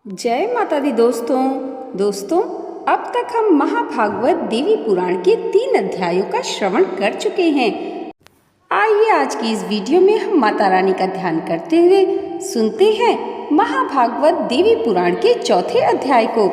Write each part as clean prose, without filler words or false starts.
जय माता दी दोस्तों, अब तक हम महाभागवत देवी पुराण के 3 अध्यायों का श्रवण कर चुके हैं। आइए आज की इस वीडियो में हम माता रानी का ध्यान करते हुए सुनते हैं महाभागवत देवी पुराण के 4थे अध्याय को।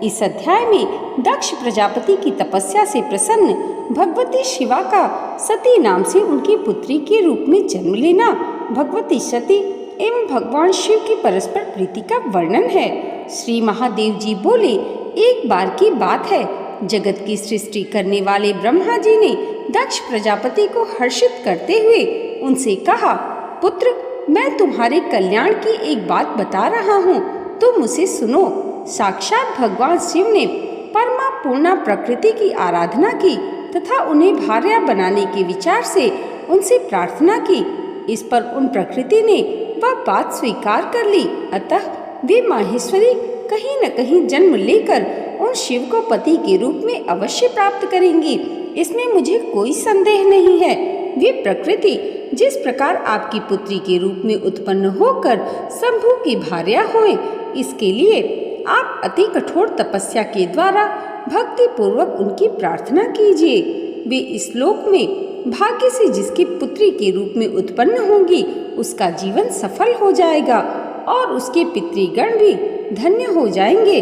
इस अध्याय में दक्ष प्रजापति की तपस्या से प्रसन्न भगवती शिवा का सती नाम से उनकी पुत्री के रूप में जन्म लेना, भगवती सती एवं भगवान शिव की परस्पर प्रीति का वर्णन है। श्री महादेव जी बोले, एक बार की बात है, जगत की सृष्टि करने वाले ब्रह्मा जी ने दक्ष प्रजापति को हर्षित करते हुए उनसे कहा, पुत्र, मैं तुम्हारे कल्याण की एक बात बता रहा हूँ, तुम उसे सुनो। साक्षात भगवान शिव ने परमा पूर्णा प्रकृति की आराधना की तथा उन्हें भार्या बनाने के विचार से उनसे प्रार्थना की। इस पर उन प्रकृति ने वह बात स्वीकार कर ली। अतः वे माहेश्वरी कहीं न कहीं जन्म लेकर उन शिव को पति के रूप में अवश्य प्राप्त करेंगी, इसमें मुझे कोई संदेह नहीं है। वे प्रकृति जिस प्रकार आपकी पुत्री के रूप में उत्पन्न होकर शंभु की भार्या होए, इसके लिए आप अति कठोर तपस्या के द्वारा भक्ति पूर्वक उनकी प्रार्थना कीजिए। वे इस लोक में भाग्य से जिसकी पुत्री के रूप में उत्पन्न होंगी, उसका जीवन सफल हो जाएगा और उसके पितृगण भी धन्य हो जाएंगे।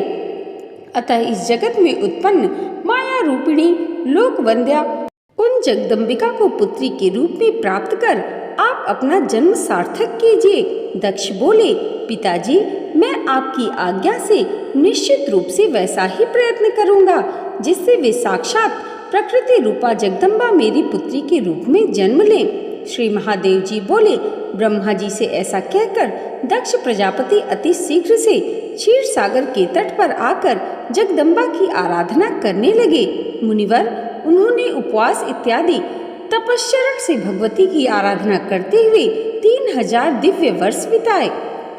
अतः इस जगत में उत्पन्न माया रूपिणी लोकवंद्या उन जगदम्बिका को पुत्री के रूप में प्राप्त कर आप अपना जन्म सार्थक कीजिए। दक्ष बोले, पिताजी, मैं आपकी आज्ञा से निश्चित रूप से वैसा ही प्रयत्न करूंगा जिससे वे साक्षात प्रकृति रूपा जगदम्बा मेरी पुत्री के रूप में जन्म लें। श्री महादेव जी बोले, ब्रह्मा जी से ऐसा कहकर दक्ष प्रजापति अति शीघ्र से क्षीर सागर के तट पर आकर जगदम्बा की आराधना करने लगे। मुनिवर, उन्होंने उपवास इत्यादि तपश्चरण से भगवती की आराधना करते हुए 3000 दिव्य वर्ष बिताए।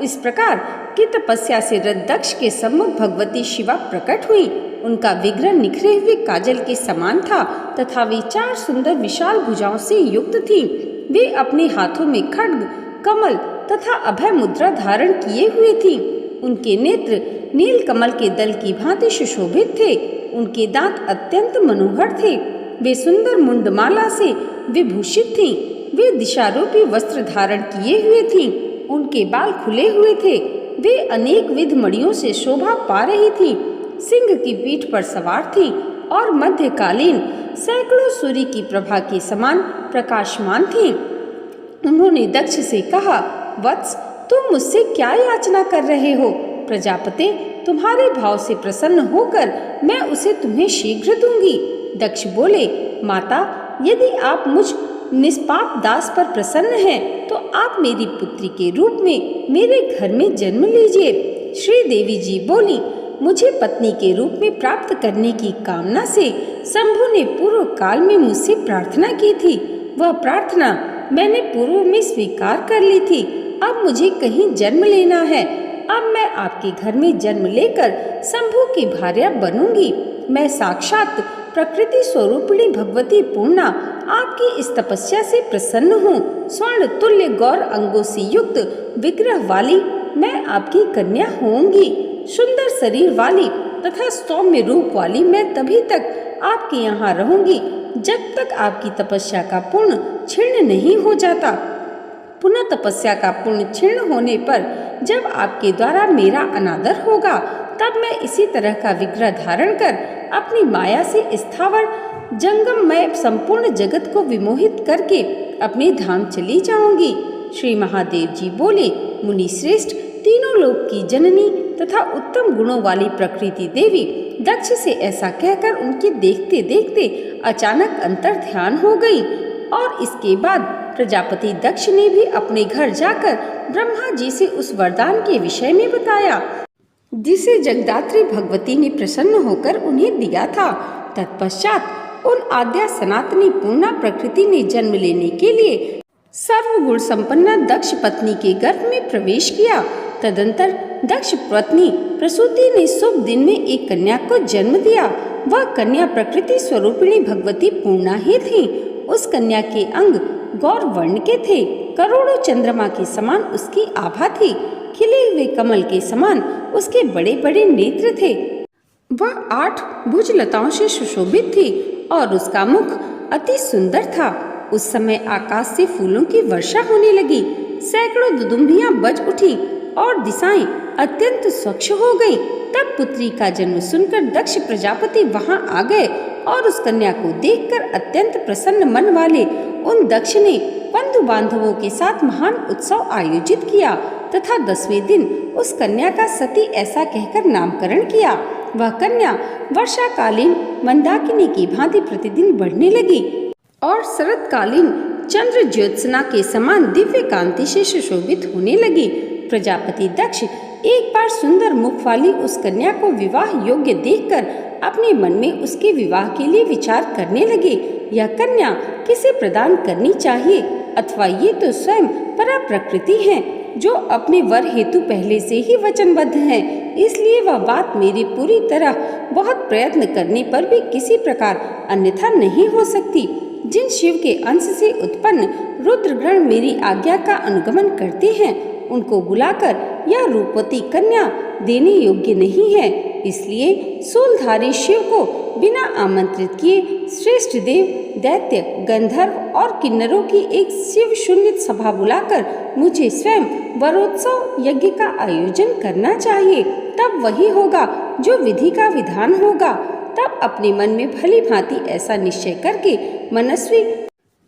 इस प्रकार की तपस्या से रत दक्ष के सम्मुख भगवती शिवा प्रकट हुई। उनका विग्रह निखरे हुए काजल के समान था तथा वे 4 सुंदर विशाल भुजाओं से युक्त थीं। वे अपने हाथों में खड्ग, कमल तथा अभय मुद्रा धारण किए हुए थीं। उनके नेत्र नील कमल के दल की भांति सुशोभित थे। उनके दांत अत्यंत मनोहर थे। वे सुंदर मुंडमाला से विभूषित थीं। वे दिशारूपी वस्त्र धारण किए हुए थीं। उनके बाल खुले हुए थे। वे अनेक विध मणियों से शोभा पा रही थीं। सिंह की पीठ पर सवार थीं और मध्यकालीन सैकड़ों सूर्य की प्रभा के समान प्रकाशमान थीं। उन्होंने दक्ष से कहा, वत्स, तुम मुझसे क्या याचना कर रहे हो? प्रजापते, तुम्हारे भाव से प्रसन्न होकर मैं उसे तुम्हें शीघ्र दूंगी। दक्ष बोले, माता, यदि आप मुझ निष्पाप दास पर प्रसन्न हैं, तो आप मेरी पुत्री के रूप में मेरे घर में जन्म लीजिए। श्री देवी जी बोली, मुझे पत्नी के रूप में प्राप्त करने की कामना से शंभु ने पूर्व काल में मुझसे प्रार्थना की थी। वह प्रार्थना मैंने पूर्व में स्वीकार कर ली थी। अब मुझे कहीं जन्म लेना है। अब मैं आपके घर में जन्म लेकर शंभु की भार्या बनूंगी। मैं साक्षात प्रकृति स्वरूपिणी भगवती पूर्णा आपकी इस तपस्या से प्रसन्न हूँ। स्वर्ण तुल्य गौर अंगों से युक्त विग्रह वाली मैं आपकी कन्या होंगी। सुंदर शरीर वाली तथा सौम्य रूप वाली मैं तभी तक आपके यहाँ रहूंगी जब तक आपकी तपस्या का पुण्य क्षीण नहीं हो जाता। पुनः तपस्या का पुण्य क्षीण होने पर जब आपके द्वारा मेरा अनादर होगा, तब मैं इसी तरह का विग्रह धारण कर अपनी माया से स्थावर जंगममय संपूर्ण जगत को विमोहित करके अपने धाम चली जाऊंगी। श्री महादेव जी बोले, मुनि श्रेष्ठ, तीनों लोक की जननी तथा उत्तम गुणों वाली प्रकृति देवी दक्ष से ऐसा कहकर उनके देखते देखते अचानक अंतर ध्यान हो गई। और इसके बाद प्रजापति दक्ष ने भी अपने घर जाकर ब्रह्मा जी से उस वरदान के विषय में बताया, जिसे जगदात्री भगवती ने प्रसन्न होकर उन्हें दिया था। तत्पश्चात उन आद्या सनातनी पूर्णा प्रकृति ने जन्म लेने के लिए सर्वगुण संपन्न दक्ष पत्नी के गर्भ में प्रवेश किया। तदंतर दक्ष पत्नी प्रसूति ने शुभ दिन में एक कन्या को जन्म दिया। वह कन्या प्रकृति स्वरूपिणी भगवती पूर्णा ही थी। उस कन्या के अंग गौर वर्ण के थे। करोड़ों चंद्रमा के समान उसकी आभा थी। खिले हुए कमल के समान उसके बड़े बड़े नेत्र थे। वह 8 भुजलताओं से सुशोभित थी और उसका मुख अति सुंदर था। उस समय आकाश से फूलों की वर्षा होने लगी, सैकड़ों दुदुम्बियां बज उठी और दिशाएं अत्यंत स्वच्छ हो गईं। तब पुत्री का जन्म सुनकर दक्ष प्रजापति वहां आ गए और उस कन्या को देखकर अत्यंत प्रसन्न मन वाले उन दक्ष ने बंधु बांधवों के साथ महान उत्सव आयोजित किया तथा 10वें दिन उस कन्या का सती ऐसा कहकर नामकरण किया। वह कन्या वर्षाकालीन मंदाकिनी की भांति प्रतिदिन बढ़ने लगी और शरतकालीन चंद्र ज्योत्सना के समान दिव्य कांति से सुशोभित होने लगी। प्रजापति दक्ष एक बार सुंदर मुख वाली उस कन्या को विवाह योग्य देखकर अपने मन में उसके विवाह के लिए विचार करने लगे। यह कन्या किसे प्रदान करनी चाहिए, अथवा ये तो स्वयं परा प्रकृति है जो अपने वर हेतु पहले से ही वचनबद्ध है, इसलिए वह बात मेरी पूरी तरह बहुत प्रयत्न करने पर भी किसी प्रकार अन्यथा नहीं हो सकती। जिन शिव के अंश से उत्पन्न रुद्रगण मेरी आज्ञा का अनुगमन करते हैं, उनको बुलाकर यह रूपवती कन्या देने योग्य नहीं है। इसलिए सूलधारी शिव को बिना आमंत्रित किए श्रेष्ठ देव, दैत्य, गंधर्व और किन्नरों की एक शिव शून्य सभा बुलाकर मुझे स्वयं वरोत्सव यज्ञ का आयोजन करना चाहिए। तब वही होगा जो विधि का विधान होगा। तब अपने मन में भली भांति ऐसा निश्चय करके मनस्वी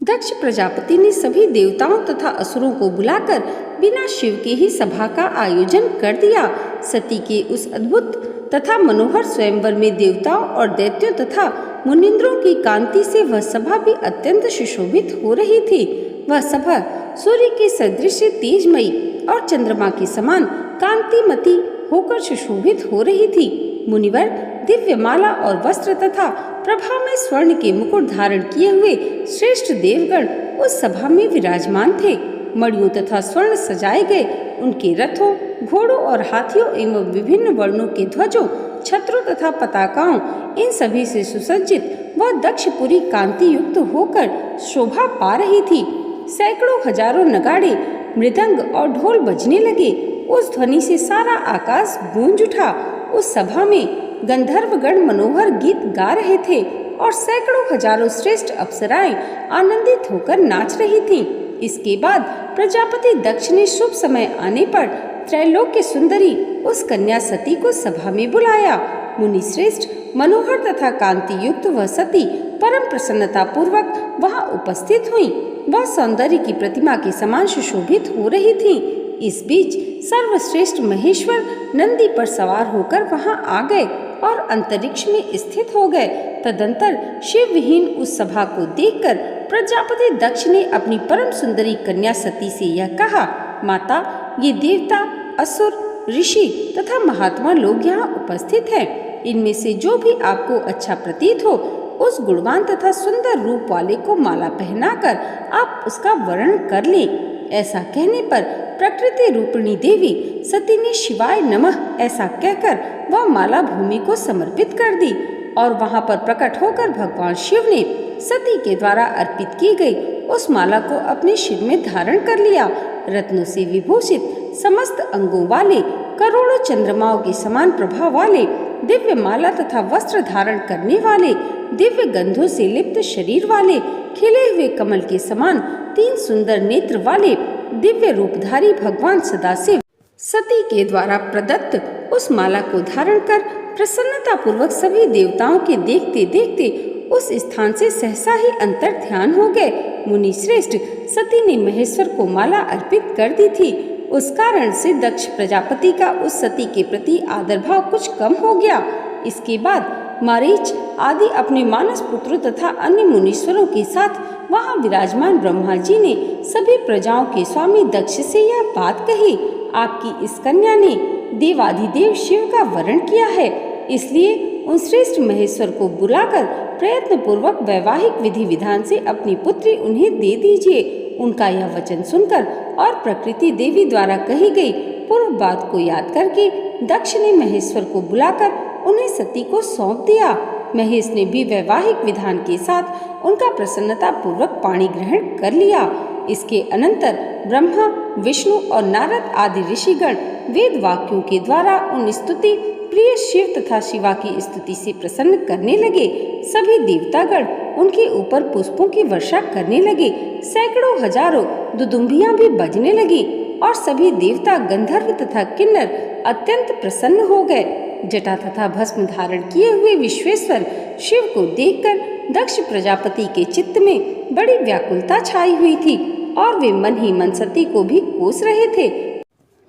दक्ष प्रजापति ने सभी देवताओं तथा असुरों को बुलाकर बिना शिव के ही सभा का आयोजन कर दिया। सती के उस अद्भुत तथा मनोहर स्वयंवर में देवताओं और दैत्यों तथा मुनिंद्रों की कांति से वह सभा भी अत्यंत सुशोभित हो रही थी। वह सभा सूर्य के सदृश तेजमयी और चंद्रमा के समान कांतिमती होकर सुशोभित हो रही थी। मुनिवर दिव्य माला और वस्त्र तथा प्रभा में स्वर्ण के मुकुट धारण किए हुए श्रेष्ठ देवगण उस सभा में विराजमान थे। मणियों तथा स्वर्ण सजाए गए उनके रथों, घोड़ों और हाथियों एवं विभिन्न वर्णों के ध्वजों, छत्रों तथा पताकाओं, इन सभी से सुसज्जित वह दक्षपुरी कांति युक्त होकर शोभा पा रही थी। सैकड़ों हजारों नगाड़े, मृदंग और ढोल बजने लगे। उस ध्वनि से सारा आकाश गूंज उठा। उस सभा में गंधर्वगण मनोहर गीत गा रहे थे और सैकड़ों हजारों श्रेष्ठ अप्सराएं आनंदित होकर नाच रही थीं। इसके बाद प्रजापति दक्ष ने शुभ समय आने पर त्रैलोक्य सुंदरी उस कन्या सती को सभा में बुलाया। मुनि श्रेष्ठ मनोहर तथा कांति युक्त वह सती परम प्रसन्नता पूर्वक वहां उपस्थित हुई। वह सौंदर्य की प्रतिमा के समान सुशोभित हो रही थी। इस बीच सर्वश्रेष्ठ महेश्वर नंदी पर सवार होकर वहां आ गए और अंतरिक्ष में स्थित हो गए। तदंतर शिव विहीन उस सभा को देखकर प्रजापति दक्ष ने अपनी परम सुंदरी कन्या सती से यह कहा, माता, ये देवता, असुर, ऋषि तथा महात्मा लोग यहाँ उपस्थित हैं। इनमें से जो भी आपको अच्छा प्रतीत हो, उस गुणवान तथा सुंदर रूप वाले को माला पहनाकर आप उसका वर्ण कर लें। ऐसा कहने पर प्रकृति रूपिणी देवी सती ने शिवाय नमः ऐसा कहकर वह माला भूमि को समर्पित कर दी और वहां पर प्रकट होकर भगवान शिव ने सती के द्वारा अर्पित की गई उस माला को अपने सिर में धारण कर लिया। रत्नों से विभूषित समस्त अंगों वाले, करोड़ों चंद्रमाओं के समान प्रभा वाले, दिव्य माला तथा वस्त्र धारण करने वाले, दिव्य गंधों से लिप्त शरीर वाले, खिले हुए कमल के समान 3 सुंदर नेत्र वाले दिव्य रूपधारी भगवान सदाशिव सती के द्वारा प्रदत्त उस माला को धारण कर प्रसन्नता पूर्वक सभी देवताओं के देखते देखते उस स्थान से सहसा ही अंतर ध्यान हो गए। मुनि श्रेष्ठ सती ने महेश्वर को माला अर्पित कर दी थी। उस कारण से दक्ष प्रजापति का उस सती के प्रति आदर भाव कुछ कम हो गया। इसके बाद मारीच आदि अपने मानस पुत्रों तथा अन्य मुनीश्वरों के साथ वहां विराजमान ब्रह्मा जी ने सभी प्रजाओं के स्वामी दक्ष से यह बात कही, आपकी इस कन्या ने देवाधिदेव शिव का वरण किया है, इसलिए उन श्रेष्ठ महेश्वर को बुलाकर प्रयत्न पूर्वक वैवाहिक विधि विधान से अपनी पुत्री उन्हें दे दीजिए। उनका यह वचन सुनकर और प्रकृति देवी द्वारा कही गई पूर्व बात को याद करके दक्ष ने महेश्वर को बुलाकर उन्हें सती को सौंप दिया। महेश ने भी वैवाहिक विधान के साथ उनका प्रसन्नता पूर्वक पाणी ग्रहण कर लिया। इसके अनंतर ब्रह्मा, विष्णु और नारद आदि ऋषिगण वेद वाक्यों के द्वारा उन स्तुति प्रिय शिव तथा शिवा की स्तुति से प्रसन्न करने लगे। सभी देवतागण उनके ऊपर पुष्पों की वर्षा करने लगे। सैकड़ों हजारों दुदुम्बियां भी बजने लगी और सभी देवता, गंधर्व तथा किन्नर अत्यंत प्रसन्न हो गए। जटा तथा भस्म धारण किए हुए विश्वेश्वर शिव को देखकर दक्ष प्रजापति के चित्त में बड़ी व्याकुलता छाई हुई थी और वे मन ही मन सती को भी कोस रहे थे।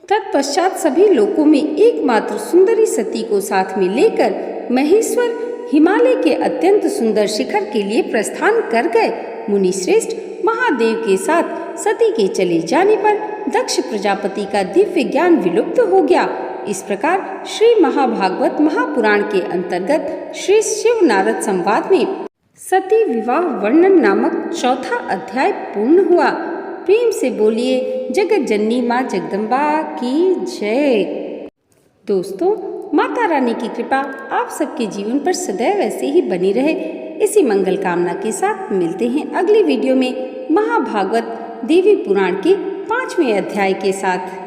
तत्पश्चात सभी लोकों में एकमात्र सुंदरी सती को साथ में लेकर महेश्वर हिमालय के अत्यंत सुंदर शिखर के लिए प्रस्थान कर गए। मुनि श्रेष्ठ महादेव के साथ सती के चले जाने पर दक्ष प्रजापति का दिव्य ज्ञान विलुप्त हो गया। इस प्रकार श्री महाभागवत महापुराण के अंतर्गत श्री शिव नारद संवाद में सती विवाह वर्णन नामक चौथा अध्याय पूर्ण हुआ। प्रेम से बोलिए जगत जननी माँ जगदम्बा की जय। दोस्तों, माता रानी की कृपा आप सबके जीवन पर सदैव ऐसे ही बनी रहे, इसी मंगल कामना के साथ मिलते हैं अगली वीडियो में महाभागवत देवी पुराण के 5वें अध्याय के साथ।